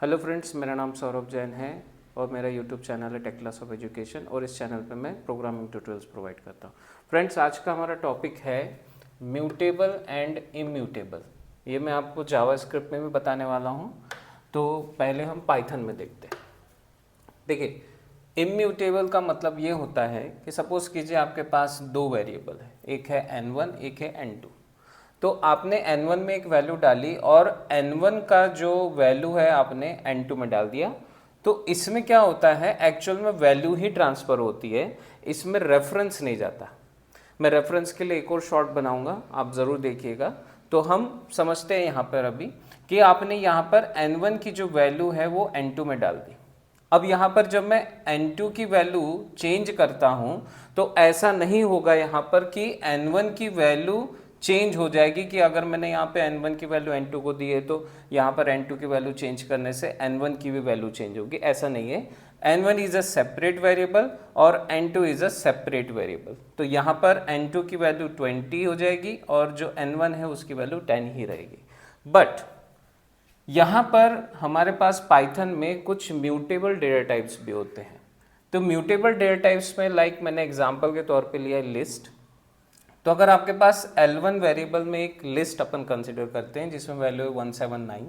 Hello friends, मेरा नाम सौरभ जैन है और मेरा यूट्यूब चैनल है टेक क्लास ऑफ एजुकेशन और इस चैनल पे मैं प्रोग्रामिंग ट्यूटोरियल्स प्रोवाइड करता हूँ। फ्रेंड्स, आज का हमारा टॉपिक है म्यूटेबल एंड इम्यूटेबल। ये मैं आपको जावास्क्रिप्ट में भी बताने वाला हूँ। तो पहले हम पाइथन में देखते हैं। देखिए, इम्यूटेबल का मतलब ये होता है कि सपोज कीजिए आपके पास दो वेरिएबल है, एक है n1 एक है n2। तो आपने n1 में एक वैल्यू डाली और n1 का जो वैल्यू है आपने n2 में डाल दिया। तो इसमें क्या होता है, एक्चुअल में वैल्यू ही ट्रांसफ़र होती है, इसमें रेफरेंस नहीं जाता। मैं रेफरेंस के लिए एक और शॉर्ट बनाऊंगा, आप ज़रूर देखिएगा। तो हम समझते हैं यहाँ पर अभी कि आपने यहाँ पर n1 की जो वैल्यू है वो n2 में डाल दी। अब यहाँ पर जब मैं n2 की वैल्यू चेंज करता हूँ तो ऐसा नहीं होगा यहाँ पर कि n1 की वैल्यू चेंज हो जाएगी कि अगर मैंने यहाँ पे n1 की वैल्यू n2 को दी है तो यहाँ पर n2 की वैल्यू चेंज करने से n1 की भी वैल्यू चेंज होगी। ऐसा नहीं है। n1 is a separate variable और n2 is a separate variable. तो यहाँ पर n2 की वैल्यू 20 हो जाएगी और जो n1 है उसकी वैल्यू 10 ही रहेगी। बट यहाँ पर हमारे पास पाइथन में कुछ म्यूटेबल डेटा टाइप्स भी होते हैं। तो म्यूटेबल डेटा टाइप्स में मैंने एग्जांपल के तौर पे लिया है लिस्ट। तो अगर आपके पास L1 वेरिएबल में एक लिस्ट अपन कंसिडर करते हैं जिसमें वैल्यू है 179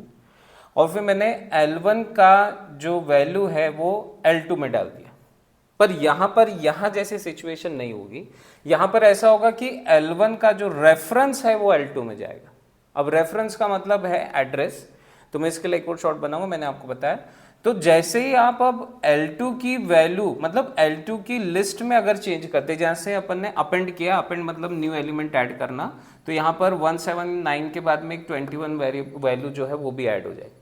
और फिर मैंने L1 का जो वैल्यू है वो L2 में डाल दिया। पर यहाँ जैसी सिचुएशन नहीं होगी। यहाँ पर ऐसा होगा कि L1 का जो रेफरेंस है वो L2 में जाएगा। अब रेफरेंस का मतलब है एड्रेस। तो मैं इसके लिए एक और शॉर्ट बनाऊंगा, मैंने आपको बताया। तो जैसे ही आप अब L2 की वैल्यू मतलब L2 की लिस्ट में अगर चेंज करते, जैसे अपन ने अपेंड किया, अपेंड मतलब न्यू एलिमेंट ऐड करना, तो यहाँ पर 179 के बाद में एक 21 वैल्यू जो है वो भी ऐड हो जाएगी।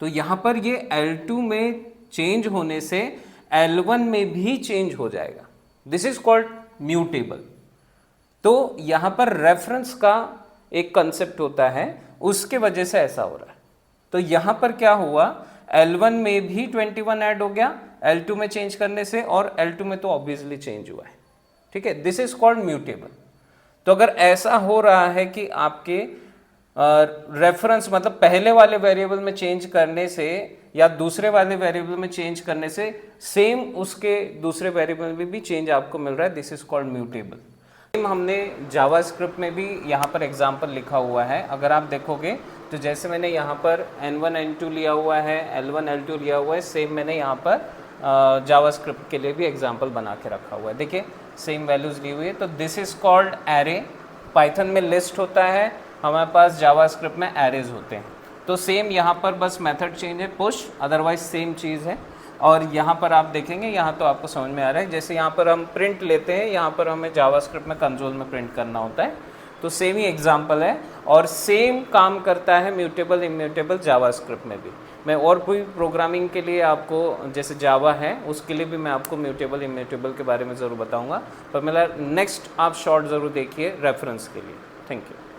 तो यहाँ पर ये L2 में चेंज होने से L1 में भी चेंज हो जाएगा। This is called mutable. तो यहाँ पर रेफरेंस का एक कंसेप्ट होता है, उसके वजह से ऐसा हो रहा है। तो यहाँ पर क्या हुआ, L1 में भी 21 ऐड हो गया L2 में चेंज करने से, और L2 में तो ऑब्वियसली चेंज हुआ है। ठीक है, दिस इज कॉल्ड म्यूटेबल। तो अगर ऐसा हो रहा है कि आपके रेफरेंस मतलब पहले वाले वेरिएबल में चेंज करने से या दूसरे वाले वेरिएबल में चेंज करने से सेम उसके दूसरे वेरिएबल में भी चेंज आपको मिल रहा है, दिस इज कॉल्ड म्यूटेबल। हमने जावास्क्रिप्ट में भी यहाँ पर एग्जाम्पल लिखा हुआ है। अगर आप देखोगे तो जैसे मैंने यहाँ पर n1 n2 लिया हुआ है, L1 L2 लिया हुआ है, सेम मैंने यहाँ पर जावास्क्रिप्ट के लिए भी एग्जाम्पल बना के रखा हुआ है। देखिए, सेम वैल्यूज ली हुई है। तो this is called array. Python में लिस्ट होता है, हमारे पास जावास्क्रिप्ट में एरेज होते हैं। तो सेम यहाँ पर बस मेथड चेंज है, पुश, अदरवाइज सेम चीज़ है। और यहाँ पर आप देखेंगे, यहाँ तो आपको समझ में आ रहा है, जैसे यहाँ पर हम प्रिंट लेते हैं, यहाँ पर हमें जावास्क्रिप्ट में कंसोल में प्रिंट करना होता है। तो सेम ही एग्जाम्पल है और सेम काम करता है म्यूटेबल इम्यूटेबल जावास्क्रिप्ट में भी। मैं और कोई प्रोग्रामिंग के लिए आपको, जैसे जावा है उसके लिए भी मैं आपको म्यूटेबल इम्यूटेबल के बारे में ज़रूर बताऊंगा। पर मेरा नेक्स्ट आप शॉर्ट ज़रूर देखिए रेफरेंस के लिए। Thank you.